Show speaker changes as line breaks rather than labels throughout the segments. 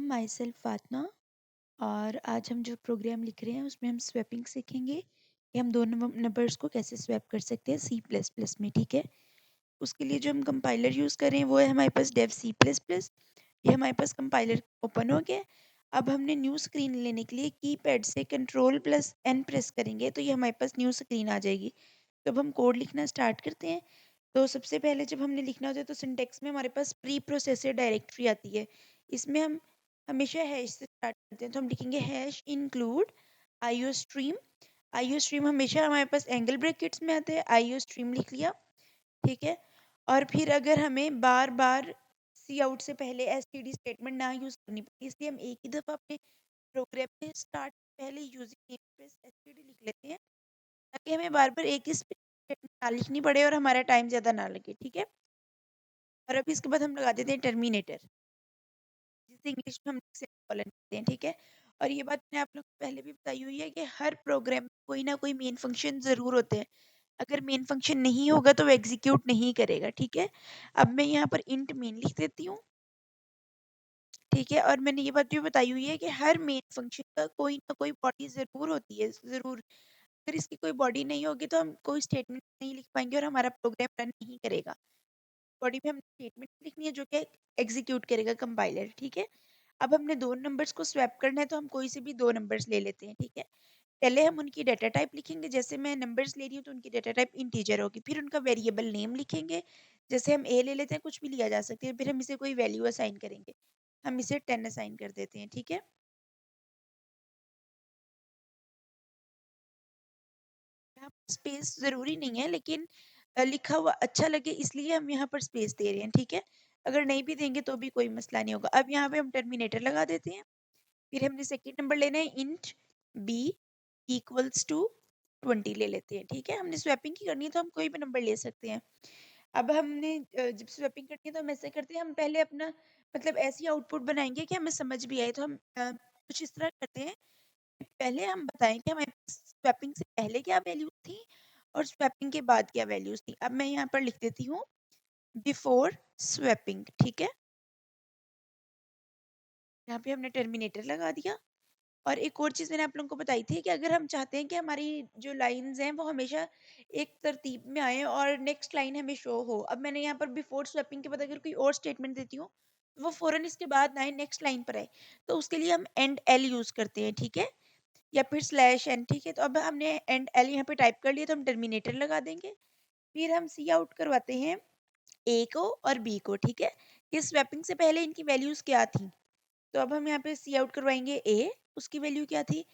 My self फातना। और आज हम जो प्रोग्राम लिख रहे हैं उसमें हम स्वैपिंग सीखेंगे कि हम दो नंबर्स को कैसे स्वैप कर सकते हैं सी प्लस प्लस में। ठीक है, उसके लिए जो हम कंपाइलर यूज़ कर रहे हैं वो है हमारे पास डेव सी प्लस प्लस। ये हमारे पास कंपाइलर ओपन हो गया। अब हमने न्यू स्क्रीन लेने के लिए कीपैड से कंट्रोल प्लस एन प्रेस करेंगे तो ये हमारे पास न्यू स्क्रीन आ जाएगी। तो अब हम कोड लिखना स्टार्ट करते हैं। तो सबसे पहले जब हमने लिखना होता है तो सिंटेक्स में हमारे पास प्री प्रोसेसर डायरेक्टरी आती है। इसमें हम हमेशा हैश से स्टार्ट करते हैं, तो हम लिखेंगे hash include IO stream. IO stream हमेशा हमारे पास एंगल ब्रैकेट्स में आता है, आईओ स्ट्रीम लिख लिया। ठीक है, और फिर अगर हमें बार बार सी आउट से पहले एसटीडी स्टेटमेंट ना यूज करनी पड़े इसलिए हम एक ही दफा अपने प्रोग्राम में स्टार्ट पहले यूजिंग नेमस्पेस एसटीडी लिख लेते हैं ताकि हमें बार बार एक ही स्टेटमेंट ना लिखनी पड़े और हमारा टाइम ज्यादा ना लगे। ठीक है, और अब इसके बाद हम लगा देते हैं टर्मिनेटर, जिसे इंग्लिश में हम सेमीकोलन कहते हैं। ठीक है, और ये बात मैंने आप लोग को पहले भी बताई हुई है कि हर प्रोग्राम में कोई ना कोई मेन फंक्शन जरूर होते हैं। अगर मेन फंक्शन नहीं होगा तो वो एग्जीक्यूट नहीं करेगा। ठीक है, अब मैं यहाँ पर इंट मेन लिख देती हूँ। ठीक है, और मैंने ये बात भी बताई हुई है कि हर मेन फंक्शन का कोई ना कोई बॉडी जरूर होती है, जरूर। अगर इसकी कोई बॉडी नहीं होगी तो हम कोई स्टेटमेंट नहीं लिख पाएंगे और हमारा प्रोग्राम रन नहीं करेगा। बॉडी में हम स्टेटमेंट लिखनी है जो कि एग्जीक्यूट करेगा कंपाइलर। ठीक है, अब हमने दो नंबर्स को स्वैप करना है तो हम कोई से भी दो नंबर्स ले लेते हैं। ठीक है, पहले हम उनकी डाटा टाइप लिखेंगे, जैसे मैं नंबर्स ले रही हूँ तो उनकी डाटा टाइप इंटीजर होगी। फिर उनका वेरिएबल नेम लिखेंगे, जैसे हम ए ले लेते हैं, कुछ भी लिया जा सकती है। फिर हम इसे कोई वैल्यू असाइन करेंगे, हम इसे 10 असाइन कर देते हैं। ठीक है, यहाँ पर स्पेस जरूरी नहीं है, लेकिन लिखा हुआ अच्छा लगे इसलिए हम यहाँ पर स्पेस दे रहे हैं। ठीक है, अगर नहीं भी देंगे तो भी कोई मसला नहीं होगा। अब यहाँ पे हम टर्मिनेटर लगा देते हैं। फिर हमने सेकेंड नंबर लेना है, इंट बी इक्वल्स टू 20 ले लेते हैं। ठीक है, हमने स्वैपिंग की करनी है तो हम कोई भी नंबर ले सकते हैं। अब हमने जब स्वैपिंग करनी है तो हम ऐसे करते हैं, हम पहले अपना मतलब ऐसी आउटपुट बनाएंगे कि हमें समझ भी आए। तो हम कुछ इस तरह करते हैं, पहले हम बताएं कि हमारे पास स्वैपिंग से पहले क्या वैल्यूज थी और स्वैपिंग के बाद क्या वैल्यूज थी। अब मैं यहाँ पर लिख देती हूँ बिफोर स्वैपिंग। ठीक है, यहाँ पे हमने टर्मिनेटर लगा दिया। और एक और चीज़ मैंने आप लोगों को बताई थी कि अगर हम चाहते हैं कि हमारी जो लाइंस हैं वो हमेशा एक तरतीब में आए और नेक्स्ट लाइन हमें शो हो। अब मैंने यहाँ पर बिफोर स्वैपिंग के बाद अगर कोई और स्टेटमेंट देती हूँ तो वो फौरन इसके बाद ना आए, नेक्स्ट लाइन पर आए। तो उसके लिए हम एंड एल यूज़ करते हैं। ठीक है, या फिर स्लैश एन। ठीक है, तो अब हमने एंड एल यहाँ पे टाइप कर लिया तो हम टर्मिनेटर लगा देंगे। फिर हम सी आउट करवाते हैं ए को और बी को। ठीक है, ये स्वैपिंग से पहले इनकी वैल्यूज क्या थी, तो अब हम यहाँ पे सी आउट करवाएंगे ए, उसकी वैल्यू क्या थी।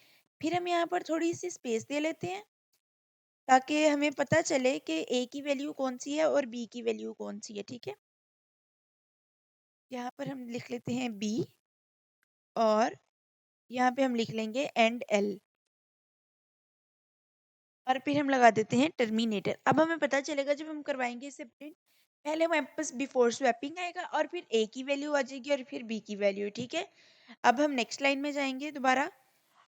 फिर हम यहाँ पर थोड़ी सी स्पेस दे लेते हैं ताकि हमें पता चले कि ए की वैल्यू कौन सी है और बी की वैल्यू कौन सी है। ठीक है, यहाँ पर हम लिख लेते हैं बी और यहाँ पे हम लिख लेंगे एंड एल और फिर हम लगा देते हैं टर्मिनेटर। अब हमें पता चलेगा जब हम करवाएंगे इसे प्रिंट, पहले हमारे पास बिफोर स्वैपिंग आएगा और फिर ए की वैल्यू आ जाएगी और फिर बी की वैल्यू। ठीक है, अब हम नेक्स्ट लाइन में जाएंगे दोबारा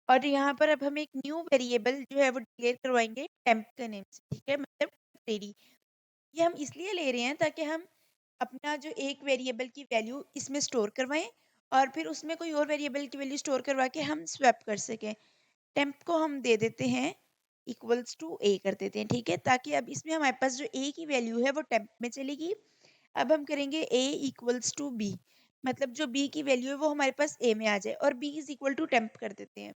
और यहाँ पर अब हम एक न्यू वेरिएबल जो है वो डिक्लेयर करवाएंगे टेम्प के नेम से। ठीक है, मतलब टेडी। ये हम इसलिए ले रहे हैं ताकि हम अपना जो एक वेरिएबल की वैल्यू इसमें स्टोर करवाएं और फिर उसमें कोई और वेरिएबल की वैल्यू स्टोर करवा के हम स्वैप कर सकें। टेम्प को हम दे देते हैं इक्वल्स टू ए कर देते हैं। ठीक है, ताकि अब इसमें हमारे पास जो ए की वैल्यू है वो टेम्प में चलेगी। अब हम करेंगे ए इक्वल्स टू बी, मतलब जो बी की वैल्यू है वो हमारे पास ए में आ जाए और B is equal to temp कर देते हैं।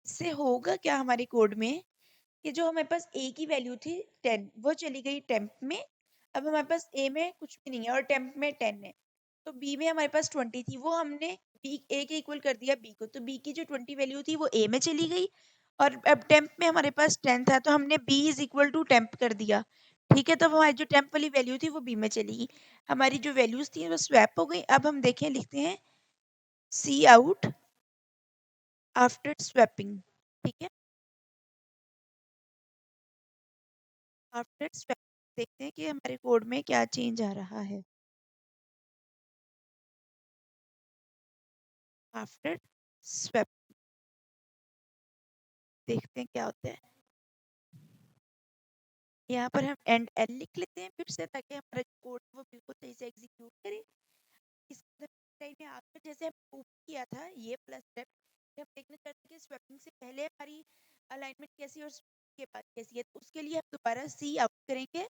इससे होगा क्या हमारे कोड में कि जो हमारे पास ए की वैल्यू थी 10 वो चली गई टेम्प में। अब हमारे पास ए में कुछ भी नहीं है और टेम्प में 10 है। तो बी में हमारे पास 20 थी, वो हमने बी ए के इक्वल कर दिया बी को, तो बी की जो 20 वैल्यू थी वो ए में चली गई। और अब टेम्प में हमारे पास 10 था तो हमने B is equal to temp कर दिया। ठीक है, तो हमारी जो टेम्प वाली वैल्यू थी वो बी में चली गई। हमारी जो वैल्यूज थी वो स्वैप हो गई। अब हम देखें, लिखते हैं सी आउट आफ्टर स्वैपिंग। ठीक है, आफ्टर स्वैप देखते हैं कि हमारे कोड में क्या चेंज आ रहा है। आफ्टर स्वैप देखते हैं क्या होता है। यहाँ पर हम एंड एल लिख लेते हैं फिर से, ताकि हमारा कोड वो बिल्कुल सही से एग्जीक्यूट करे। इसके लाइन में आकर जैसे हम ऊपर किया था ये प्लस स्टेप, हम देखना चाहते हैं कि स्वैपिंग से पहले हमारी अलाइनमेंट कैसी है और swap के बाद कैसी है। तो उसके लिए हम दोबारा सी आउट करेंगे,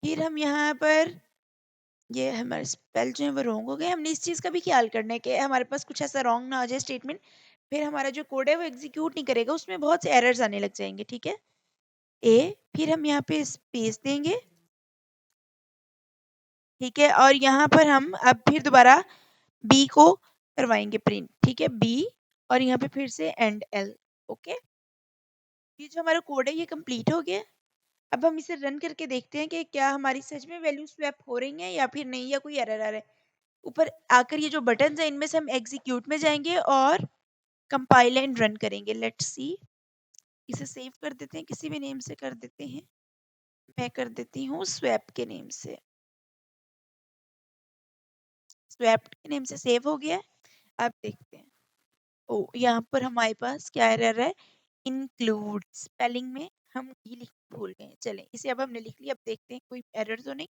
फिर हम यहाँ पर ये हमारे स्पेल जो है वो रॉन्ग हो गए। हमने इस चीज़ का भी ख्याल करना है कि हमारे पास कुछ ऐसा रॉन्ग ना आ जाए स्टेटमेंट, फिर हमारा जो कोड है वो एग्जीक्यूट नहीं करेगा, उसमें बहुत से एरर्स आने लग जाएंगे। ठीक है, ए फिर हम यहाँ पे स्पेस देंगे, ठीक है, और यहाँ पर हम अब फिर दोबारा बी को करवाएंगे प्रिंट। ठीक है, बी और यहाँ पे फिर से एंड एल। ओके, ये जो हमारा कोड है ये कंप्लीट हो गया। अब हम इसे रन करके देखते हैं कि क्या हमारी सच में वैल्यू स्वैप हो रही है या फिर नहीं, या कोई एरर आ रहा है। ऊपर आकर ये जो बटन है इनमें से हम एग्जीक्यूट में जाएंगे और कंपाइल एंड रन करेंगे। लेट्स सी, इसे सेव कर देते हैं, किसी भी नेम से कर देते हैं। मैं कर देती हूँ स्वैप के नेम से, स्वैप के नेम से सेव हो गया है। अब देखते हैं, ओ यहाँ पर हमारे पास क्या एरर है, इंक्लूड स्पेलिंग में हम ई लिख भूल गए। चलें, इसे अब हमने लिख लिया, अब देखते हैं कोई एरर तो नहीं।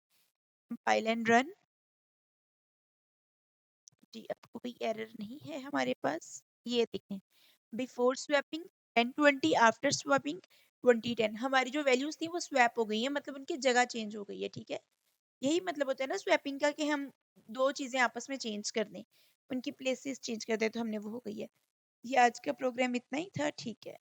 कंपाइल एंड रन, जी अब कोई एरर नहीं है हमारे पास। ये देखें, बिफोर स्वैपिंग 1020, आफ्टर स्वैपिंग 2010, हमारी जो वैल्यूज थी वो स्वैप हो गई है, मतलब उनकी जगह चेंज हो गई है। ठीक है, यही मतलब होता है ना स्वैपिंग का, कि हम दो चीजें आपस में चेंज कर दें, उनकी प्लेसेस चेंज कर दें, तो हमने वो हो गई है। ये आज का प्रोग्राम इतना ही था। ठीक है।